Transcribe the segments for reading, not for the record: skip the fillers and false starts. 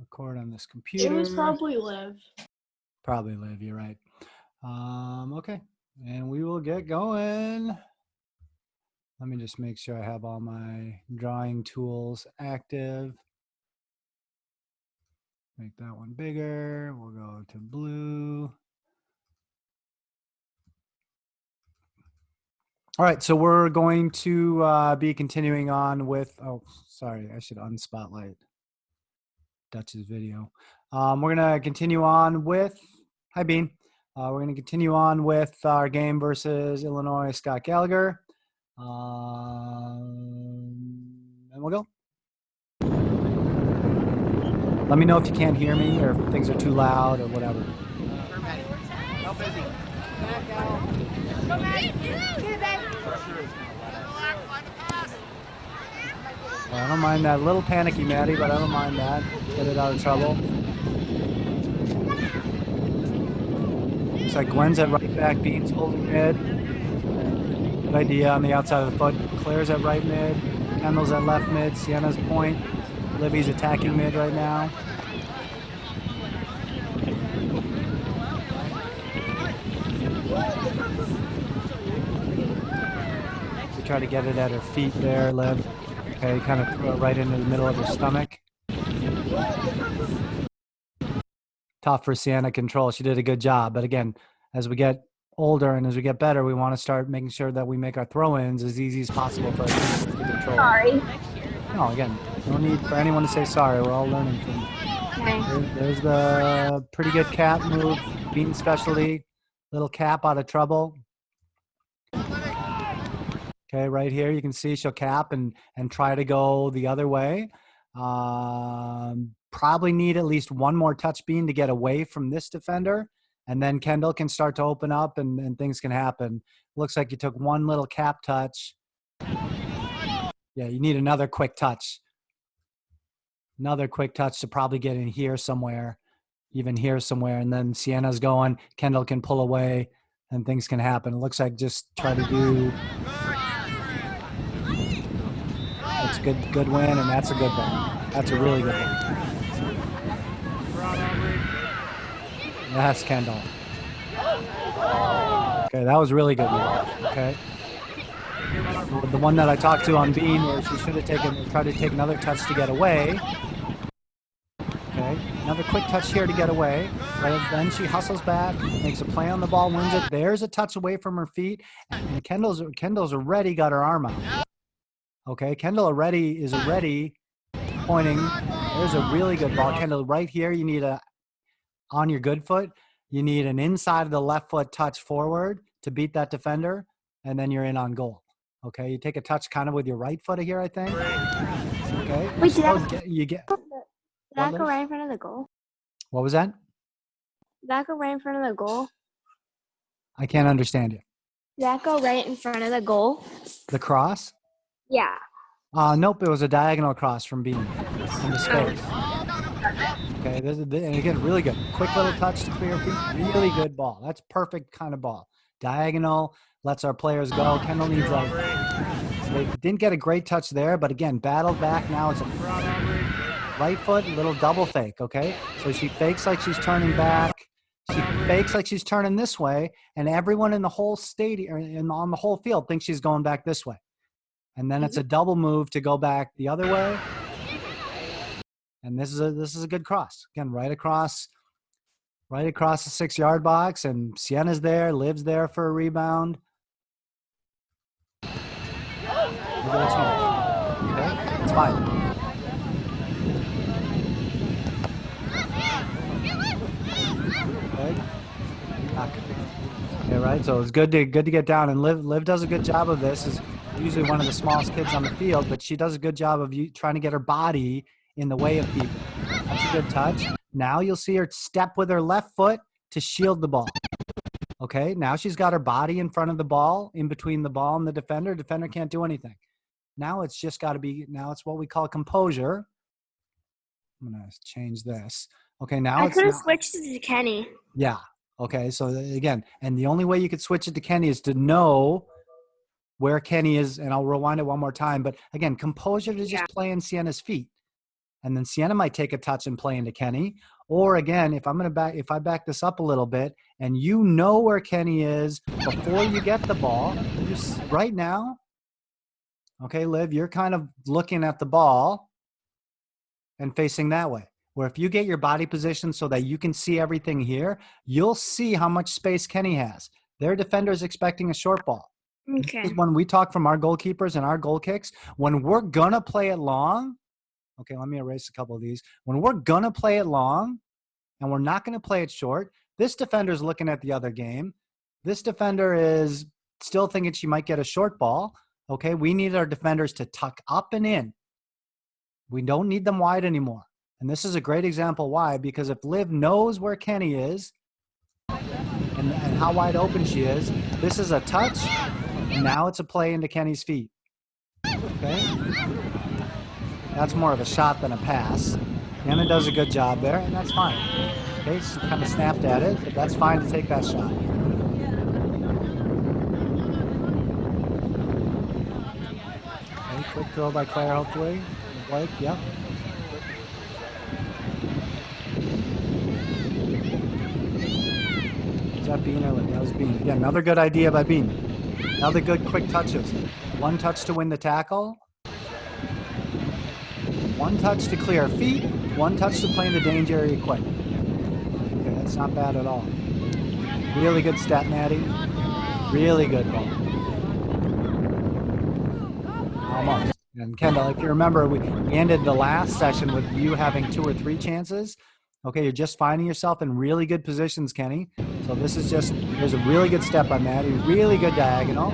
record on this It computer. was probably Liv. Probably Liv, you're right. Okay, and we will get going. Let me just make sure I have all my drawing tools active. Make that one bigger. We'll go to blue. All right, so we're going to be continuing on with, oh, sorry, I should unspotlight Dutch's video. We're going to continue on with, hi Bean. We're going to continue on with our game versus Illinois Scott Gallagher. And we'll go. Let me know if you can't hear me or if things are too loud or whatever. How busy? I don't mind that. A little panicky, Maddie, but I don't mind that. Get it out of trouble. Looks like Gwen's at right back. Bean's holding mid. Good idea on the outside of the foot. Claire's at right mid. Kendall's at left mid. Sienna's point. Livy's attacking mid right now. We try to get it at her feet there, Liv. Okay, kind of throw it right into the middle of her stomach. Tough for Sienna control. She did a good job. But again, as we get older and as we get better, we want to start making sure that we make our throw-ins as easy as possible for our teams to control. Sorry. No, again, no need for anyone to say sorry. We're all learning from it. Okay. There's the pretty good cap move. Bean specialty. Little cap out of trouble. Okay, right here you can see she'll cap and try to go the other way. Probably need at least one more touch Bean to get away from this defender. And then Kendall can start to open up and things can happen. Looks like you took one little cap touch. Yeah, you need another quick touch. Another quick touch to probably get in here somewhere, even here somewhere. And then Sienna's going. Kendall can pull away and things can happen. It looks like just try to do. That's a good win, and that's a good ball. That's a really good ball. Yes, Kendall. Okay, that was really good. Okay. The one that I talked to on Bean where she should have tried to take another touch to get away. Okay, another quick touch here to get away. Right, then she hustles back, makes a play on the ball, wins it. There's a touch away from her feet, and Kendall's already got her arm out. Okay, Kendall is already pointing. There's a really good ball. Kendall, right here, you need on your good foot, you need an inside of the left foot touch forward to beat that defender, and then you're in on goal. Okay, you take a touch kind of with your right foot here, I think. Okay. Wait, did that go right in front of the goal? What was that? Did that go right in front of the goal? I can't understand you. Did that go right in front of the goal? The cross? Yeah. Nope, it was a diagonal cross from Bean into space. Okay, and again, really good. Quick little touch to clear feet. Really good ball. That's perfect kind of ball. Diagonal, lets our players go. Kendall needs they didn't get a great touch there, but again, battled back. Now it's a right foot, little double fake, okay? So she fakes like she's turning back. She fakes like she's turning this way, and everyone in the whole stadium and on the whole field thinks she's going back this way. And then it's a double move to go back the other way. And this is a good cross. Again, right across the 6-yard box, and Sienna's there, Liv's there for a rebound. Okay, it's fine. Okay, right. So it's good to get down, and Liv does a good job of this. Is usually one of the smallest kids on the field, but she does a good job of trying to get her body in the way of people. That's a good touch. Now you'll see her step with her left foot to shield the ball. Okay, now she's got her body in front of the ball, in between the ball and the defender. Defender can't do anything. Now it's just got to be, now it's what we call composure. I'm going to change this. Okay, now I could have switched it to Kenny. Yeah. Okay, so again, and the only way you could switch it to Kenny is to know where Kenny is, and I'll rewind it one more time. But again, composure to just play in Sienna's feet. And then Sienna might take a touch and play into Kenny. Or again, if I back this up a little bit and you know where Kenny is before you get the ball, right now, okay, Liv, you're kind of looking at the ball and facing that way. Where if you get your body positioned so that you can see everything here, you'll see how much space Kenny has. Their defender is expecting a short ball. Okay. When we talk from our goalkeepers and our goal kicks, when we're going to play it long, okay, let me erase a couple of these. When we're going to play it long and we're not going to play it short, this defender is looking at the other game. This defender is still thinking she might get a short ball. Okay, we need our defenders to tuck up and in. We don't need them wide anymore. And this is a great example why, because if Liv knows where Kenny is and how wide open she is, this is a touch, and now it's a play into Kenny's feet. Okay? That's more of a shot than a pass. Anna does a good job there, and that's fine. Okay, she kind of snapped at it, but that's fine to take that shot. Okay, quick throw by Claire, hopefully. Blake, yep. Was that Bean or that was Bean? Again, another good idea by Bean. Another good quick touches. One touch to win the tackle. One touch to clear feet. One touch to play in the danger area quick. Okay, that's not bad at all. Really good step, Maddie. Really good ball. Almost. And Kendall, if you remember, we ended the last session with you having 2 or 3 chances. Okay, you're just finding yourself in really good positions, Kenny. So this is just, there's a really good step by Maddie. Really good diagonal.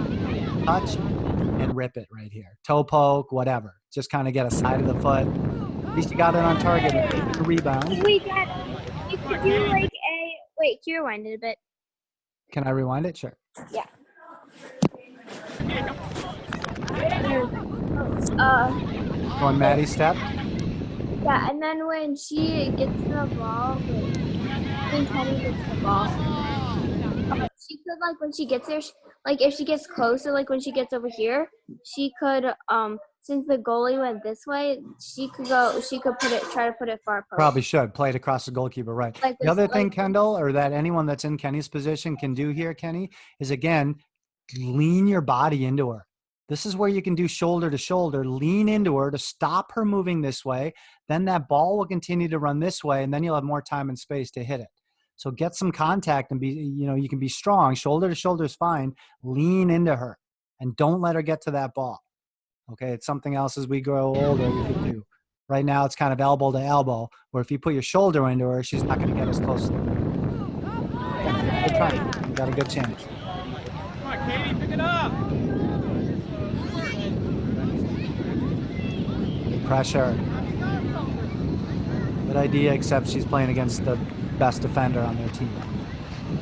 Touch and rip it right here. Toe poke, whatever. Just kind of get a side of the foot. At least you got it on target and take the rebound. Wait, Dad, you could do like a, wait, can you rewind it a bit? Can I rewind it? Sure. Yeah. Going Maddie step. Yeah, and then when she gets the ball, when Kenny gets the ball, she could, like, when she gets there, like, if she gets closer, like, when she gets over here, she could, since the goalie went this way, she could try to put it far post. Probably should. Play it across the goalkeeper, right. Like the other thing, Kendall, or that anyone that's in Kenny's position can do here, Kenny, is, again, lean your body into her. This is where you can do shoulder to shoulder, lean into her to stop her moving this way. Then that ball will continue to run this way, and then you'll have more time and space to hit it. So get some contact and you can be strong. Shoulder to shoulder is fine. Lean into her and don't let her get to that ball. Okay, it's something else as we grow older we could do. Right now it's kind of elbow to elbow, where if you put your shoulder into her, she's not going to get as close. Yeah, good try. You got a good chance. Come on, Katie, pick it up. Good pressure. Good idea, except she's playing against the best defender on their team.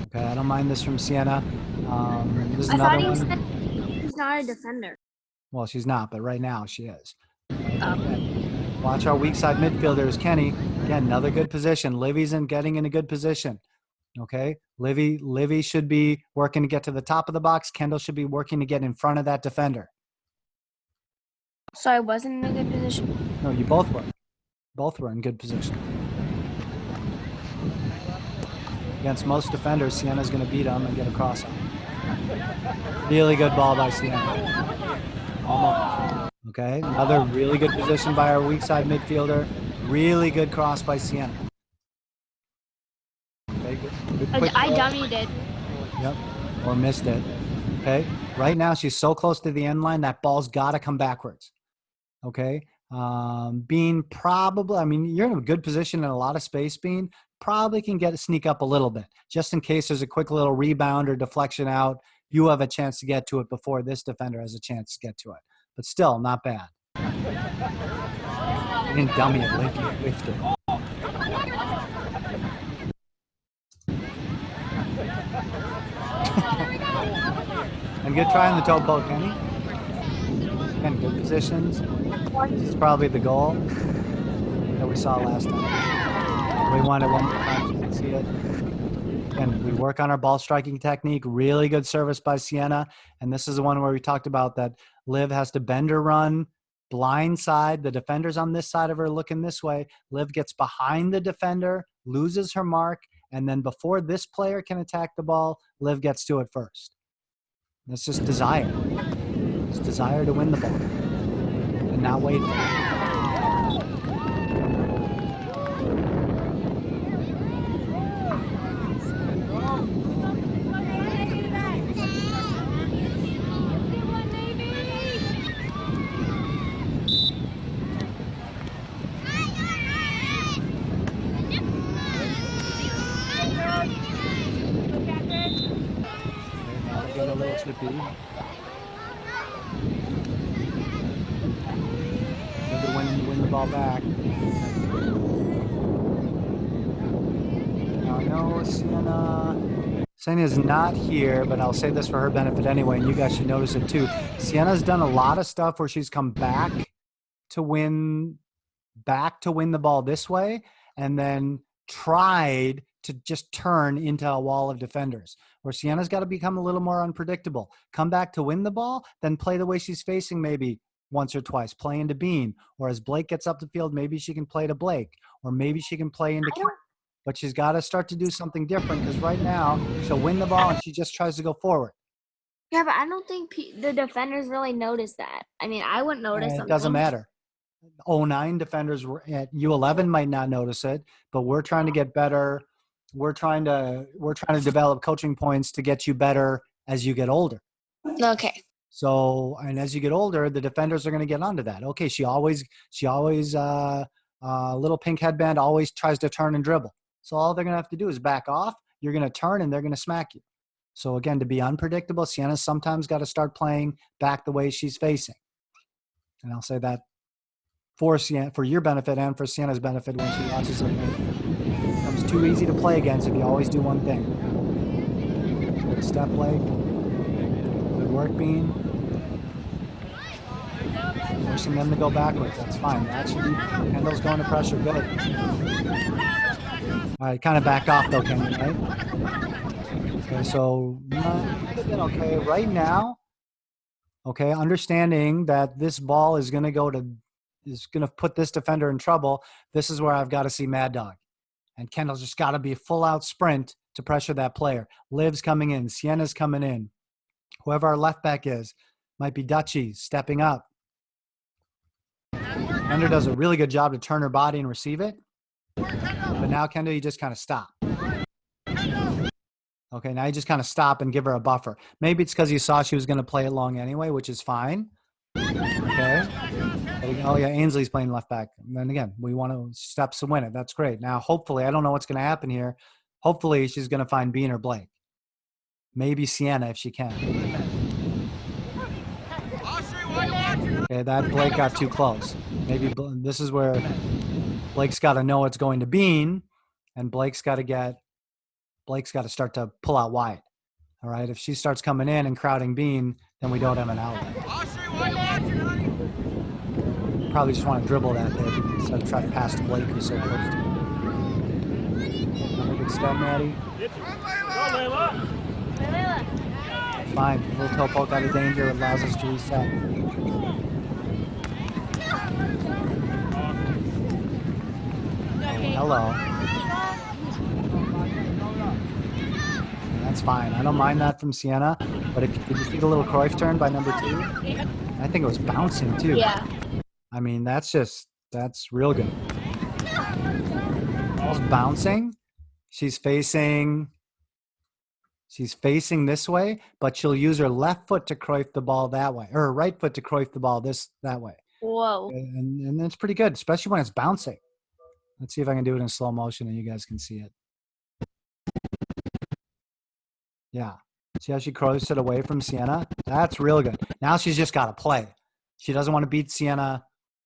Okay, I don't mind this from Sienna. This is another one. Said she's not a defender. Well, she's not, but right now she is. Watch our weak side midfielders. Kenny, again, another good position. Livy's getting in a good position. Okay, Livy should be working to get to the top of the box. Kendall should be working to get in front of that defender. So I wasn't in a good position? No, you both were. Both were in good position. Against most defenders, Sienna's going to beat them and get a cross on. Really good ball by Sienna. Almost. Okay, another really good position by our weak side midfielder. Really good cross by Sienna. Okay, good I dummied it. Yep, or missed it. Okay, right now she's so close to the end line, that ball's got to come backwards. Okay, Bean probably, I mean, you're in a good position in a lot of space, Bean. Probably can sneak up a little bit, just in case there's a quick little rebound or deflection out. You have a chance to get to it before this defender has a chance to get to it. But still, not bad. You didn't dummy it, you whiffed it. And good try on the toe poke, Kenny. Again, good positions. This is probably the goal that we saw last time. We want it one more time so you can see it. And we work on our ball striking technique. Really good service by Sienna. And this is the one where we talked about that Liv has to bend her run, blind side. The defender's on this side of her looking this way. Liv gets behind the defender, loses her mark, and then before this player can attack the ball, Liv gets to it first. That's just desire. It's desire to win the ball and not wait for it. Get a little chippy. Good to win the ball back. Now I know Siena's not here, but I'll say this for her benefit anyway, and you guys should notice it too. Siena's done a lot of stuff where she's come back to win the ball this way, and then tried to just turn into a wall of defenders, where Sienna's got to become a little more unpredictable. Come back to win the ball, then play the way she's facing maybe once or twice, play into Bean, or as Blake gets up the field, maybe she can play to Blake, or maybe she can play into Kim. But she's got to start to do something different, because right now she'll win the ball and she just tries to go forward. Yeah, but I don't think the defenders really notice that. I mean, I wouldn't notice It something. doesn't matter. 09 defenders at U11 might not notice it, but we're trying to get better. We're trying to develop coaching points to get you better as you get older. Okay. So, and as you get older, the defenders are going to get onto that. Okay, she always little pink headband always tries to turn and dribble. So all they're going to have to do is back off. You're going to turn and they're going to smack you. So again, to be unpredictable, Sienna's sometimes got to start playing back the way she's facing. And I'll say that for your benefit and for Sienna's benefit when she watches it. It becomes too easy to play against if you always do one thing. Good step, Blake. Good work, Bean. Forcing them to go backwards. That's fine. That should be Kendall's going to pressure. Good. All right, kind of backed off though, Kendall, right? Okay, so might have been okay. Right now, okay, understanding that this ball is going to put this defender in trouble. This is where I've got to see Mad Dog. And Kendall's just got to be a full-out sprint to pressure that player. Liv's coming in. Sienna's coming in. Whoever our left back is, might be Dutchie stepping up. Kendall does a really good job to turn her body and receive it. But now, Kendall, you just kind of stop. Okay, now you just kind of stop and give her a buffer. Maybe it's because you saw she was going to play it long anyway, which is fine. Okay. Oh, yeah, Ainsley's playing left back. And then again, we want to steps to win it. That's great. Now, hopefully, I don't know what's going to happen here. Hopefully, she's going to find Bean or Blake. Maybe Sienna if she can. Okay, that Blake got too close. Maybe this is where Blake's got to know it's going to Bean, and Blake's got to start to pull out wide. All right, if she starts coming in and crowding Bean, then we don't have an outlet. Probably just want to dribble that there instead of try to pass to Blake, who's so close to him. Another good step, Maddie. Fine, a little toe poke out of danger allows us to reset. Hello. That's fine. I don't mind that from Sienna. But did you see the little Cruyff turn by number 2? I think it was bouncing too. Yeah. I mean, that's real good. Ball's bouncing. She's facing this way, but she'll use her left foot to Cruyff the ball that way, or her right foot to Cruyff the ball that way. Whoa. And it's pretty good, especially when it's bouncing. Let's see if I can do it in slow motion and you guys can see it. Yeah. See how she Cruyffs it away from Sienna? That's real good. Now she's just got to play. She doesn't want to beat Sienna.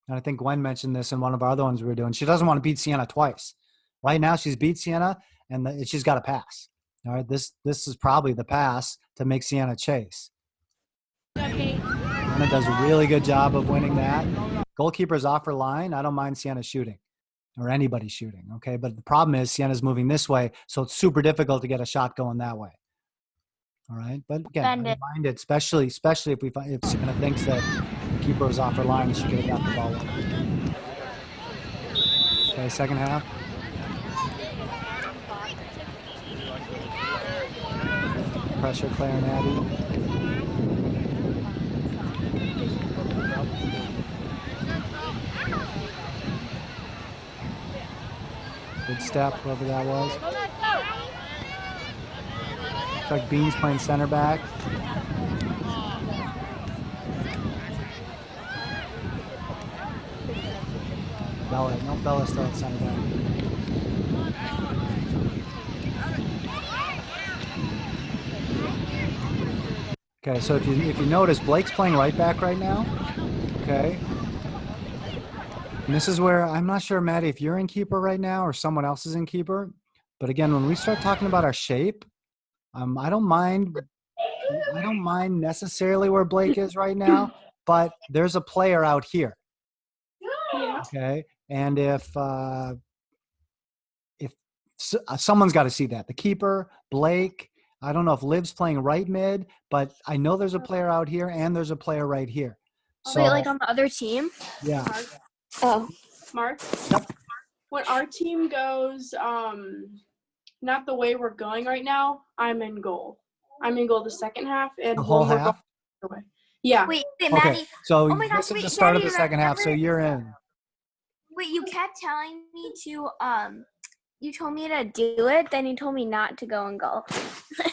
And I think Gwen mentioned this in one of our other ones we were doing. She doesn't want to beat Sienna twice. Right now she's beat Sienna and she's got to pass. All right. This is probably the pass to make Sienna chase. Sienna does a really good job of winning that. Goalkeeper's off her line. I don't mind Sienna shooting. Or anybody shooting, okay? But the problem is Sienna's moving this way, so it's super difficult to get a shot going that way. All right? But again, I don't mind it, especially if Sienna thinks that keeper was off her line and she could have got the ball. Okay, second half. Pressure, Claire and Abby. Good step, whoever that was. Looks like Bean's playing center back. Bella, no, Bella's still at center back. Okay, so if you notice, Blake's playing right back right now. Okay. And this is where I'm not sure, Maddie, if you're in keeper right now or someone else is in keeper. But again, when we start talking about our shape, I don't mind necessarily where Blake is right now, but there's a player out here. Okay, and if someone's got to see that, the keeper, Blake. I don't know if Liv's playing right mid, but I know there's a player out here and there's a player right here. So, wait, like on the other team? Yeah. Mark? Yep. When our team goes, not the way we're going right now, I'm in goal. I'm in goal the second half. And The whole when we're half? going, yeah. Wait, Okay, Maddie. so Oh my gosh, this is wait, the start of Maddie, the second half, so remember- you're in. Wait, you kept telling me to you told me to do it, then you told me not to go and go. I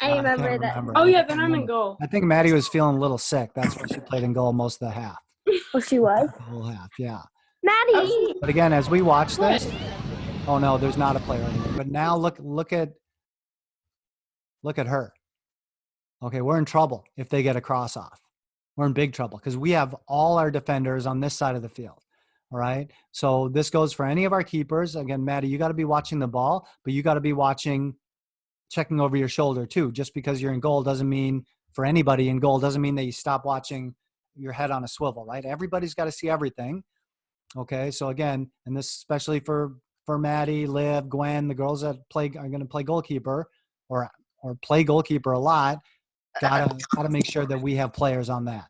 can't remember that. remember. Oh, I yeah, can't then I'm in remember. goal. I think Maddie was feeling a little sick. That's why she played in goal most of the half. Oh, she was? The whole half, yeah. Maddie! But again, as we watch this, oh no, there's not a player over there. But now look at her. Okay, we're in trouble if they get a cross off. We're in big trouble because we have all our defenders on this side of the field. All right. So this goes for any of our keepers. Again, Maddie, you got to be watching the ball, but you got to be checking over your shoulder too. Just because you're in goal doesn't mean, for anybody in goal, doesn't mean that you stop watching your head on a swivel, right? Everybody's got to see everything. Okay. So again, and this especially for Maddie, Liv, Gwen, the girls that are going to play goalkeeper or play goalkeeper a lot, gotta make sure that we have players on that.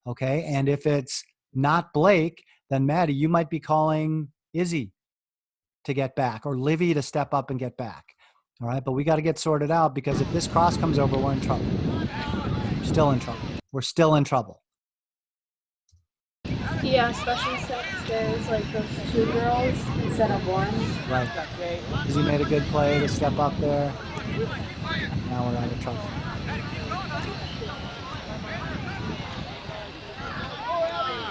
Okay. And if it's not Blake, then Maddie, you might be calling Izzy to get back or Livy to step up and get back. All right. But we got to get sorted out because if this cross comes over, we're in trouble. We're still in trouble. We're still in trouble. Yeah, especially since there's like those two girls instead of one. Right. Izzy made a good play to step up there. Now we're out of trouble.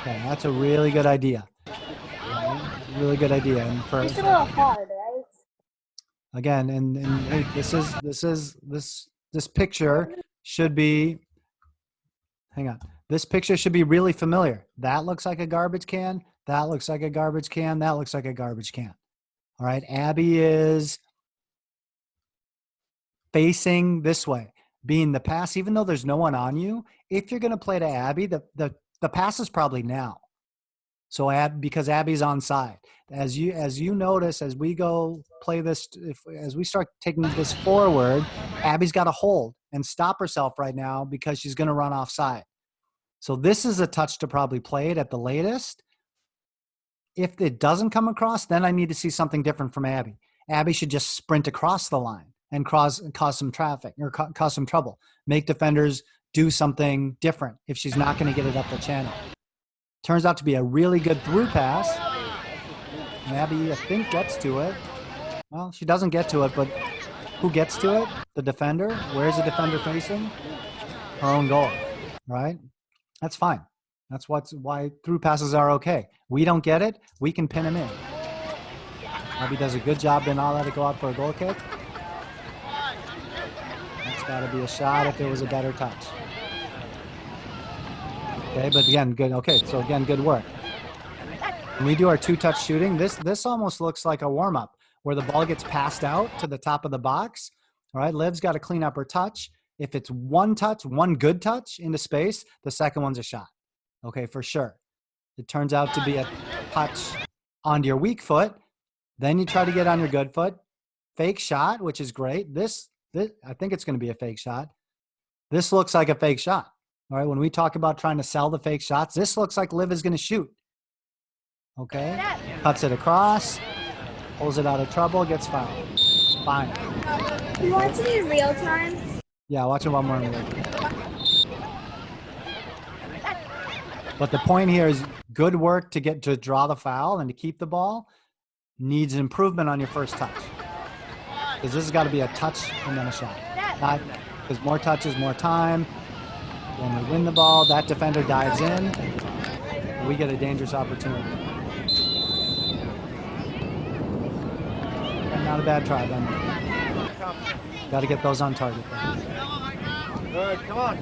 Okay, that's a really good idea. Right? Really good idea. And for It's a little hard, right? again, and hey, this picture should be. Hang on. This picture should be really familiar. That looks like a garbage can. That looks like a garbage can. That looks like a garbage can. All right. Abby is facing this way, being the pass, even though there's no one on you. If you're going to play to Abby, the pass is probably now. So because Abby's onside. As you notice, as we go play this, as we start taking this forward, Abby's got to hold and stop herself right now because she's going to run offside. So this is a touch to probably play it at the latest. If it doesn't come across, then I need to see something different from Abby. Abby should just sprint across the line and cause some traffic or cause some trouble. Make defenders do something different if she's not going to get it up the channel. Turns out to be a really good through pass. And Abby, I think, gets to it. Well, she doesn't get to it, but who gets to it? The defender. Where's the defender facing? Her own goal, right? That's fine. That's why through passes are okay. We don't get it, we can pin him in. Abby does a good job to not let it go out for a goal kick. That's got to be a shot if it was a better touch. Okay, but again, good. Okay, so again, good work. When we do our two-touch shooting, this almost looks like a warm-up where the ball gets passed out to the top of the box. All right, Liv's got to clean up her touch. If it's one good touch into space, the second one's a shot. Okay, for sure. It turns out to be a touch onto your weak foot. Then you try to get on your good foot. Fake shot, which is great. This I think it's going to be a fake shot. This looks like a fake shot. All right, when we talk about trying to sell the fake shots, this looks like Liv is going to shoot. Okay, cuts it across, pulls it out of trouble, gets fouled. Fine. You watch it in real time? Yeah, watch it one more in real time. But the point here is good work to get to draw the foul and to keep the ball. Needs improvement on your first touch. Because this has got to be a touch and then a shot. Not because more touches, more time. When we win the ball, that defender dives in. And we get a dangerous opportunity. And not a bad try, then. Got to get those on target. Good, come on.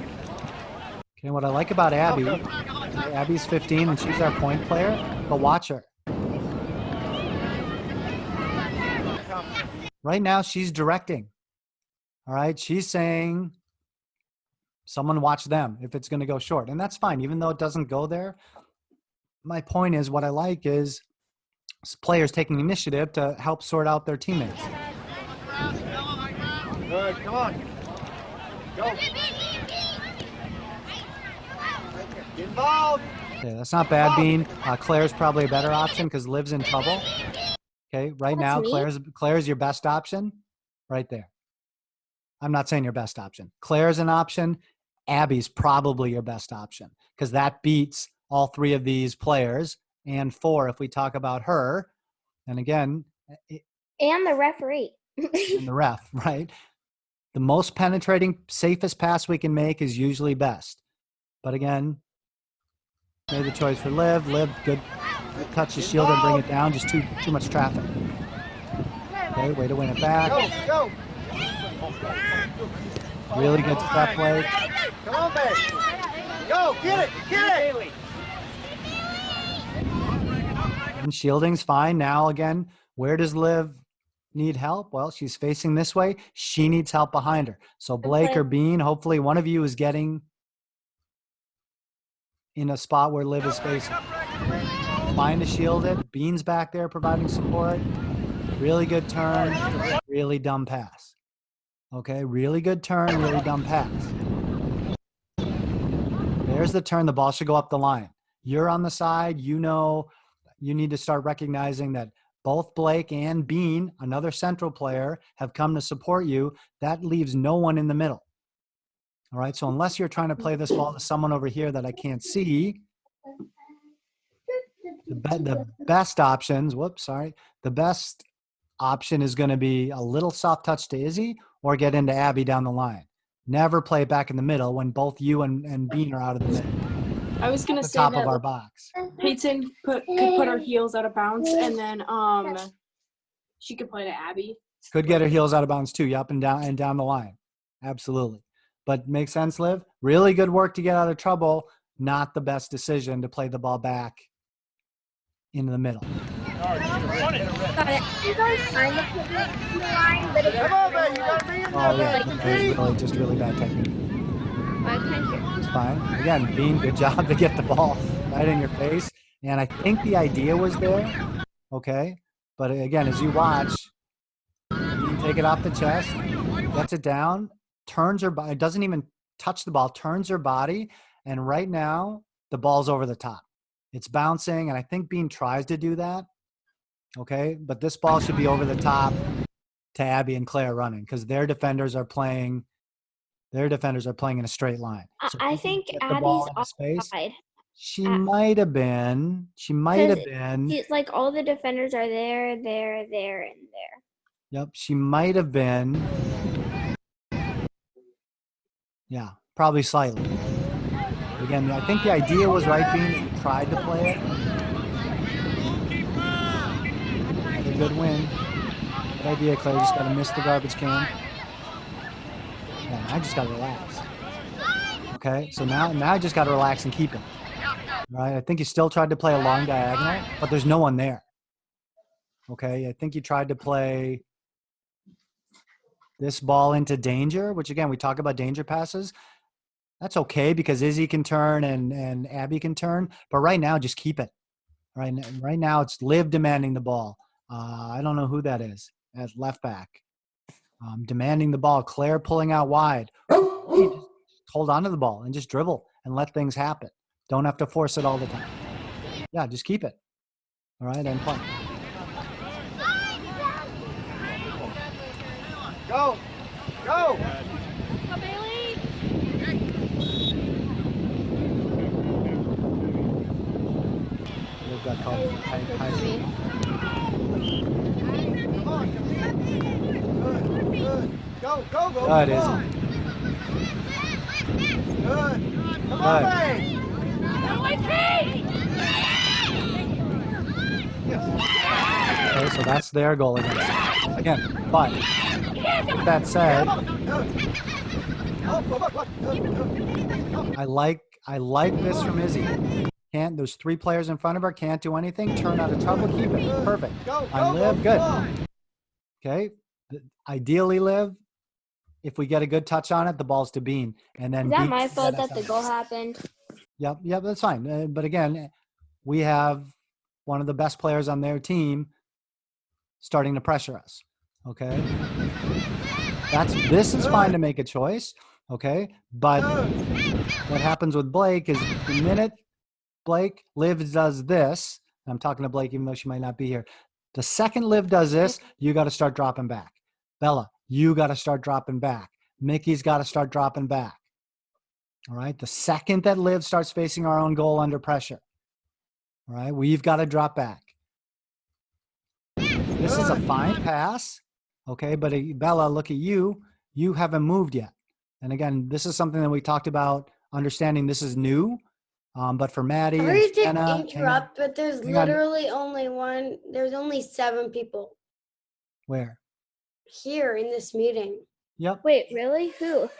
Okay, what I like about Abby, Abby's 15 and she's our point player, but watch her. Right now, she's directing. All right, she's saying, someone watch them if it's going to go short. And that's fine, even though it doesn't go there. My point is, what I like is players taking initiative to help sort out their teammates. Good, come on. Go. Get involved. Okay, that's not bad, Bean. Claire's probably a better option because Liv's in trouble. Okay, right now, Claire's your best option right there. I'm not saying your best option. Claire's an option. Abby's probably your best option because that beats all three of these players and 4 if we talk about her. And again, And the referee. and the ref, right? The most penetrating, safest pass we can make is usually best. But again, made the choice for Liv. Liv, good touch the shield and bring it down. Just too much traffic. Okay, way to win it back. Go. Really good step play. Come on, baby. Go, get it. And shielding's fine. Now again, where does Liv need help? Well, she's facing this way. She needs help behind her. So Blake or Bean, hopefully one of you is getting in a spot where Liv is facing. Fine to shield it. Bean's back there providing support. Really good turn. Really dumb pass. Okay, really good turn, really dumb pass. There's the turn. The ball should go up the line. You're on the side. You know you need to start recognizing that both Blake and Bean, another central player, have come to support you. That leaves no one in the middle. All right, so unless you're trying to play this ball to someone over here that I can't see, the best options, the best option is going to be a little soft touch to Izzy or get into Abby down the line. Never play it back in the middle when both you and Bean are out of the middle. I was gonna say top that of our box. Peyton could put her heels out of bounds, and then she could play to Abby. Could get her heels out of bounds too. Up and down the line. Absolutely. But makes sense, Liv? Really good work to get out of trouble. Not the best decision to play the ball back into the middle. Got it. You guys kind of put it in the line, but it's Come on, baby. You gotta be in there, Oh, yeah. baby. It was just really bad technique. I kind of It's fine. Again, Bean, good job to get the ball right in your face. And I think the idea was there. Okay. But again, as you watch, Bean take it off the chest, gets it down, turns her body, doesn't even touch the ball, turns her body. And right now, the ball's over the top. It's bouncing. And I think Bean tries to do that. Okay. But this ball should be over the top to Abby and Claire running because their defenders are playing in a straight line. So I if you think get the ball Abby's into space, offside. she might have been. It's like all the defenders are there, and there. Yep, she might have been. Yeah, probably slightly. Again, I think the idea was right, Bean. You tried to play it. A good win. Good idea, Claire. Just got to miss the garbage can. Yeah, I just got to relax. Okay, so now I just got to relax and keep it. All right, I think you still tried to play a long diagonal, but there's no one there. Okay, I think you tried to play this ball into danger, which again, we talk about danger passes. That's okay because Izzy can turn and Abby can turn, but right now, just keep it. Right now, it's Liv demanding the ball. I don't know who that is at left back. Demanding the ball. Claire pulling out wide. hold on to the ball and just dribble and let things happen. Don't have to force it all the time. Yeah, just keep it. All right, and play. Go. Go. They've got called high kick. Come on. Good. Go. Go. Good, Come Izzy. on. Good. Come on, Good. May. Okay, so that's their goal against them. Again, but with that said, I like this from Izzy. There's 3 players in front of her, can't do anything, turn out of trouble, keep it. Perfect. I live, good. Okay. Ideally, Liv, if we get a good touch on it, the ball's to Bean. And then Is that Bean my should fault get us that the out. goal happened? Yep, that's fine. But again, we have one of the best players on their team starting to pressure us. Okay. This is fine to make a choice. Okay. But what happens with Blake is the minute Liv does this, and I'm talking to Blake even though she might not be here. The second Liv does this, you got to start dropping back. Bella, you got to start dropping back. Mickey's got to start dropping back. All right. The second that Liv starts facing our own goal under pressure, all right, we've got to drop back. This is a fine pass. Okay. But Bella, look at you. You haven't moved yet. And again, this is something that we talked about understanding this is new. But for Maddie, Sorry to Anna, interrupt, but there's literally there's only 7 people where? here in this meeting. Yep. Wait, really? Who?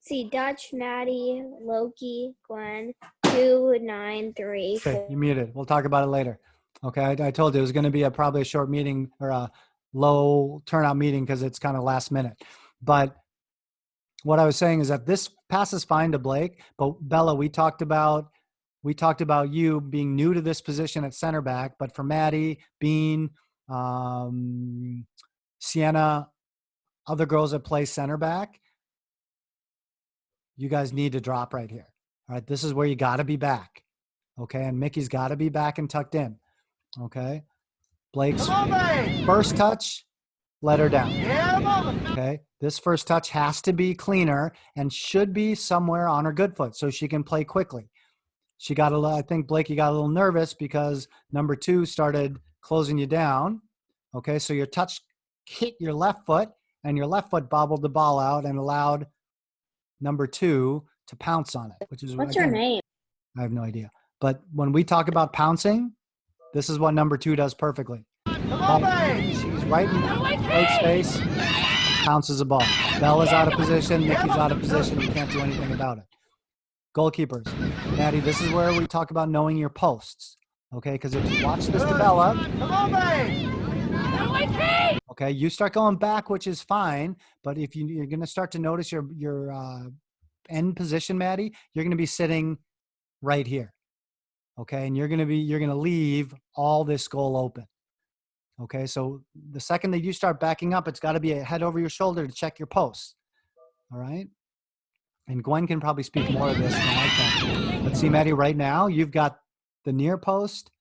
See, Dutch, Maddie, Loki, Gwen, 2, 9, 3. Okay, 4. you're muted. We'll talk about it later. Okay, I told you it was going to be probably a short meeting or a low turnout meeting because it's kind of last minute. But what I was saying is that this pass is fine to Blake, but Bella, we talked about you being new to this position at center back, but for Maddie, Bean, Sienna, other girls that play center back, you guys need to drop right here. All right, this is where you got to be back. Okay, and Mickey's got to be back and tucked in. Okay, Blake's first touch, let her down. Okay, this first touch has to be cleaner and should be somewhere on her good foot so she can play quickly. She got I think Blake, you got a little nervous because number 2 started closing you down. Okay, so your touch hit your left foot and your left foot bobbled the ball out and allowed number 2 to pounce on it, which is What's your name? I have no idea. But when we talk about pouncing, this is what number 2 does perfectly. She's right in Blake's face, pounces the ball. Bella's out of position, Mickey's out of position, we can't do anything about it. Goalkeepers. Maddie, this is where we talk about knowing your posts. Okay, because if you watch this develop, okay, you start going back, which is fine. But if you're going to start to notice your end position, Maddie, you're going to be sitting right here. Okay, and you're going to leave all this goal open. Okay, so the second that you start backing up, it's got to be a head over your shoulder to check your posts. All right. And Gwen can probably speak more of this than I can. But see, Maddie, right now, you've got the near post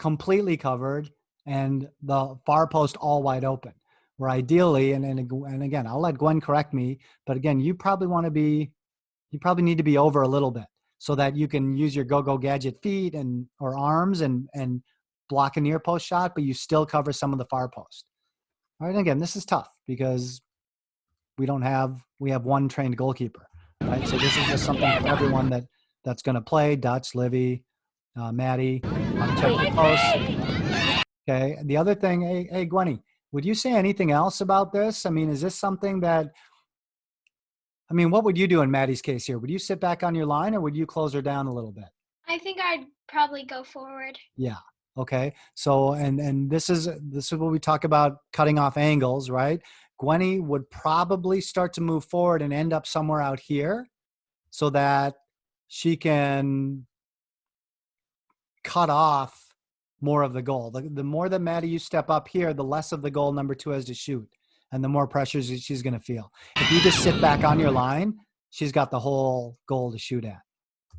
completely covered and the far post all wide open. Where ideally, and again, I'll let Gwen correct me, but again, you probably need to be over a little bit so that you can use your go-go gadget feet or arms and block a near post shot, but you still cover some of the far post. All right, and again, this is tough because we have one trained goalkeeper, right? So this is just something for everyone that's going to play. Dutch, Livy, Maddie, check your posts. Okay. The other thing, hey, Gwenny, would you say anything else about this? I mean, is this something that, what would you do in Maddie's case here? Would you sit back on your line or would you close her down a little bit? I think I'd probably go forward. Yeah. Okay. So, and this is what we talk about cutting off angles, right? Gwenny would probably start to move forward and end up somewhere out here so that she can cut off more of the goal. The more that Maddie, you step up here, the less of the goal number 2 has to shoot and the more pressure she's going to feel. If you just sit back on your line, she's got the whole goal to shoot at.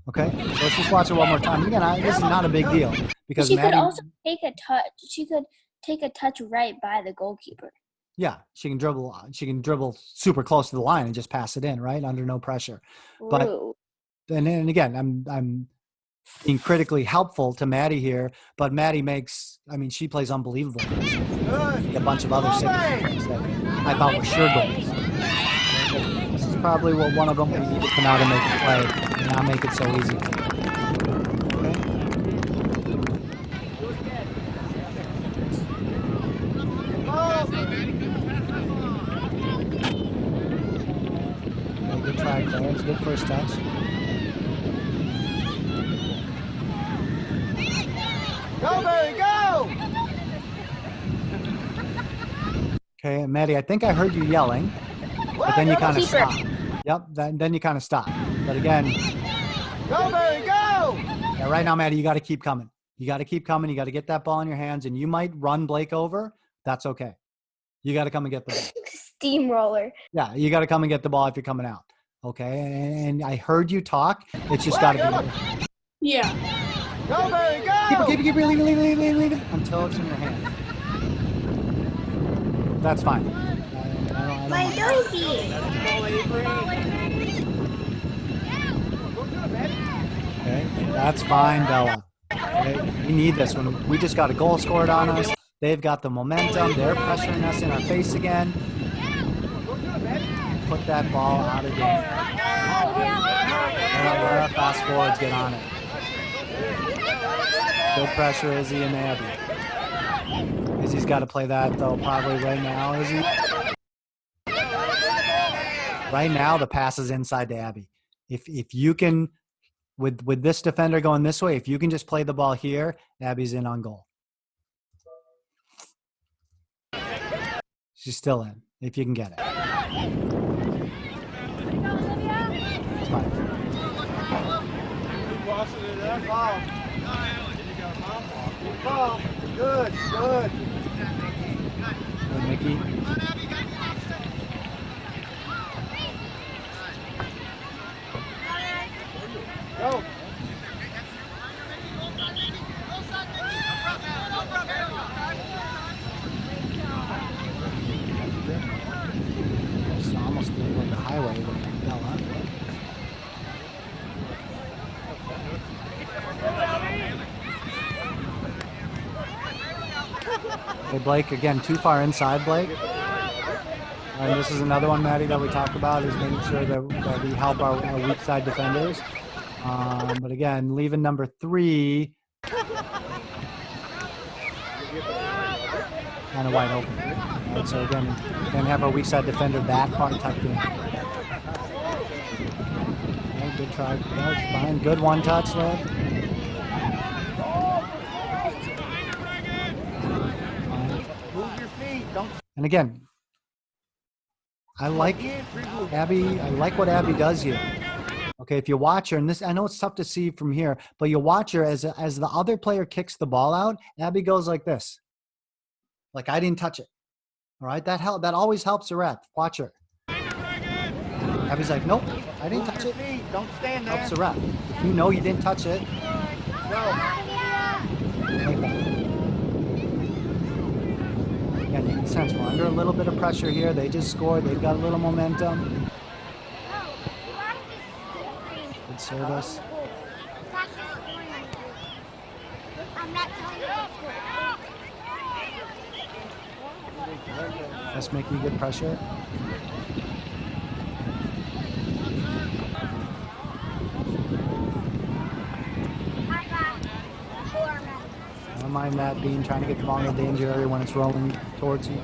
Okay, so let's just watch it one more time. And again, this is not a big deal because She could Maddie, also take a touch. She could take a touch right by the goalkeeper. yeah, she can dribble. She can dribble super close to the line and just pass it in, right, under no pressure. But Rude. and again, I'm being critically helpful to Maddie here, but Maddie makes. I mean, she plays unbelievable. A bunch of other saves that I thought were sure goals. This is probably one of them we need to come out and make a play and not make it so easy. Okay, good try, Clarence. Good first touch. Go, Barry, go! Okay, Maddie, I think I heard you yelling, but then you kind of stopped. Yep, then you kind of stopped. But again, Go, Barry, go! yeah, right now, Maddie, you got to keep coming. You got to keep coming. You got to get that ball in your hands, and you might run Blake over. That's okay. You got to come and get the ball. Steamroller. Yeah, you got to come and get the ball if you're coming out. Okay, and I heard you talk. It's just got to be. Yeah. Go, Barry, go! Keep it, leave it until it's in your hand. That's fine. I don't My mind. doggy. Okay, that's fine, Bella. Okay, we need this one. We just got a goal scored on us. They've got the momentum. They're pressuring us in our face again. Put that ball out of game. Let our fast forwards get on it. Good pressure, Izzy and Abby. Izzy's got to play that, though, probably right now, Izzy. Right now, the pass is inside to Abby. If you can, with this defender going this way, if you can just play the ball here, Abby's in on goal. She's still in, if you can get it. It's fine. Good, good. Good, Mickey. Go. It's almost going the highway, but Bella. Hey, Blake, again, too far inside, Blake. And this is another one, Maddie, that we talk about is making sure that we help our weak side defenders. But again, leaving number 3 kind of wide open. Right, so again, have our weak side defender that far tucked in. Okay, good try. That was fine. Good one touch, Liv. Move your feet. Don't And again, I like Abby. I like what Abby does here. Okay, if you watch her, and this, I know it's tough to see from here, but you watch her as the other player kicks the ball out, Abby goes like this. Like, I didn't touch it. All right, that always helps the rep. Watch her. Abby's like, nope, I didn't touch it. Don't stand there. Helps the rep. If you know you didn't touch it, Go. like that. Again, you can sense we're under a little bit of pressure here. They just scored. They've got a little momentum. Good service. That's making good pressure. I don't mind that being trying to get the ball in the danger area when it's rolling towards you.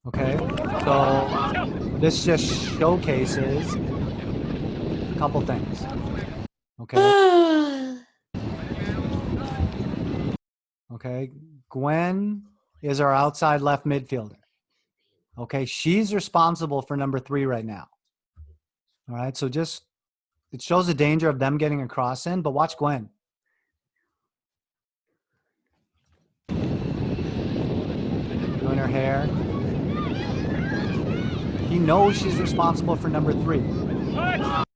Okay, so this just showcases a couple things. Okay. Okay, Gwen is our outside left midfielder. Okay, she's responsible for number 3 right now. All right, so just it shows the danger of them getting a cross in, but watch Gwen. Doing her hair. He knows she's responsible for number 3.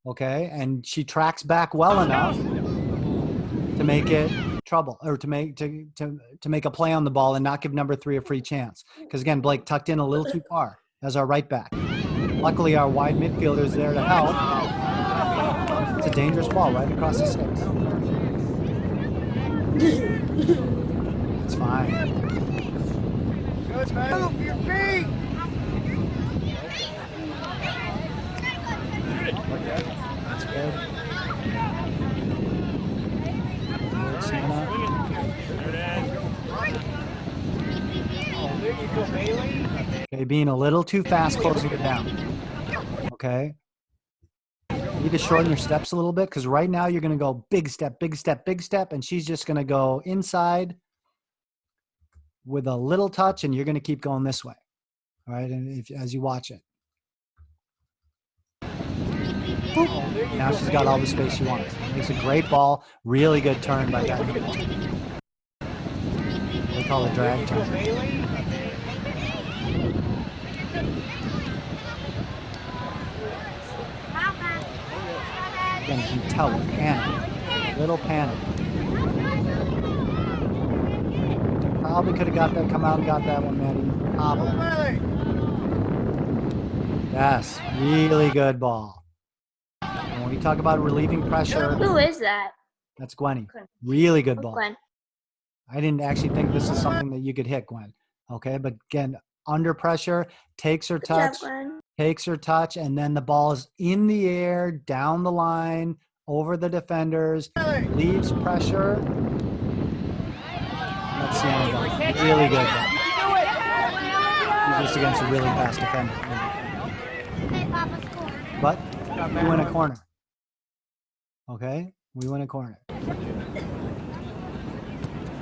Okay, and she tracks back well enough to make it trouble, or to make a play on the ball and not give number 3 a free chance. Because again, Blake tucked in a little too far as our right back. Luckily, our wide midfielder is there to help. It's a dangerous ball right across the sticks. It's fine. Good, man. Move your feet. That's good. Sienna. Okay, being a little too fast closing it down. Okay. You need to shorten your steps a little bit, because right now you're going to go big step, big step, big step, and she's just going to go inside with a little touch, and you're going to keep going this way. All right, and as you watch it. Boop. Now she's got all the space she wants. Makes a great ball. Really good turn by that number 2. They call it drag turn. Again, you can tell her, panic. Little panic. Probably could have got that, come out and got that one, Maddie. Probably. Yes, really good ball. And when you talk about relieving pressure, Who is that? that's Gwenny. Really good ball. Gwen. I didn't actually think this is something that you could hit, Gwen. Okay, but again, under pressure, takes her touch, and then the ball is in the air, down the line, over the defenders, leaves pressure. Let's see how it goes. Really good ball. Just against a really fast defender. But we win a corner. Okay, we win a corner.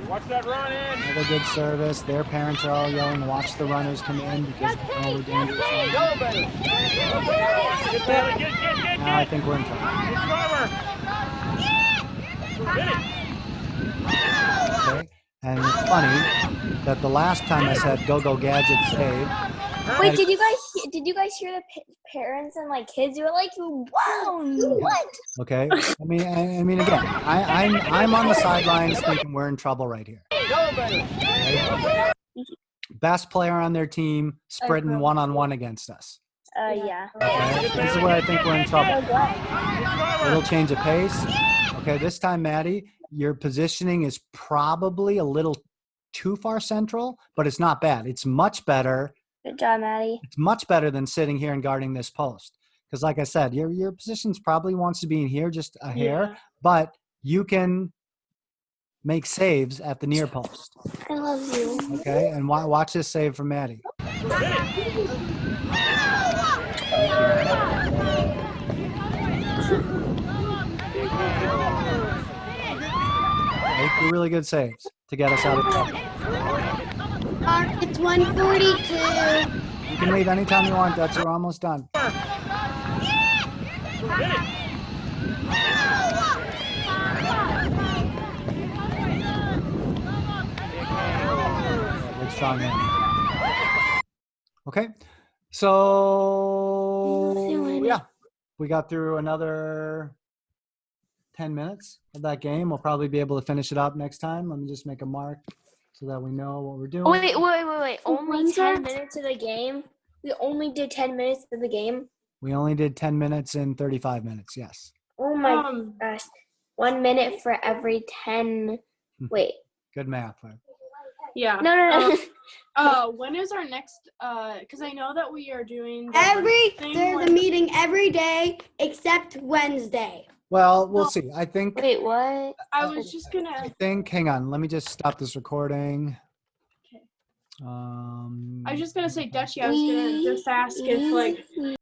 Watch that run in. Another good service. Their parents are all yelling, watch the runners come in, because they know we're dangerous. Go, baby. Now I think we're in trouble. Okay. And it's funny that the last time I said go gadget save. Wait, did you guys hear the parents and like kids were like, wow, what? Okay. I mean again, I'm on the sidelines thinking we're in trouble right here. Okay? Best player on their team sprinting one-on-one against us. Yeah. Okay? This is where I think we're in trouble. Little change of pace. Okay, this time, Maddie, your positioning is probably a little too far central, but it's not bad. It's much better. Good job, Maddie. It's much better than sitting here and guarding this post. Because like I said, your position's probably wants to be in here just a hair, but you can make saves at the near post. I love you. Okay, and watch this save from Maddie. Make really good saves to get us out of trouble. It's 142. You can leave anytime you want, Dutch. We're almost done. Good strong hand. Okay. So, yeah. We got through another 10 minutes of that game. We'll probably be able to finish it up next time. Let me just make a mark so that we know what we're doing. Wait. Only 10 minutes of the game? We only did 10 minutes of the game? We only did 10 minutes and 35 minutes, yes. Oh my gosh. 1 minute for every 10. Wait. Good math. Yeah. No. When is our next? Because I know that we are doing There's a meeting every day except Wednesday. Well, we'll see. I think. Wait, what? I was just gonna. Hang on. Let me just stop this recording. Okay. I was just gonna say, Dutchy. I was gonna just ask if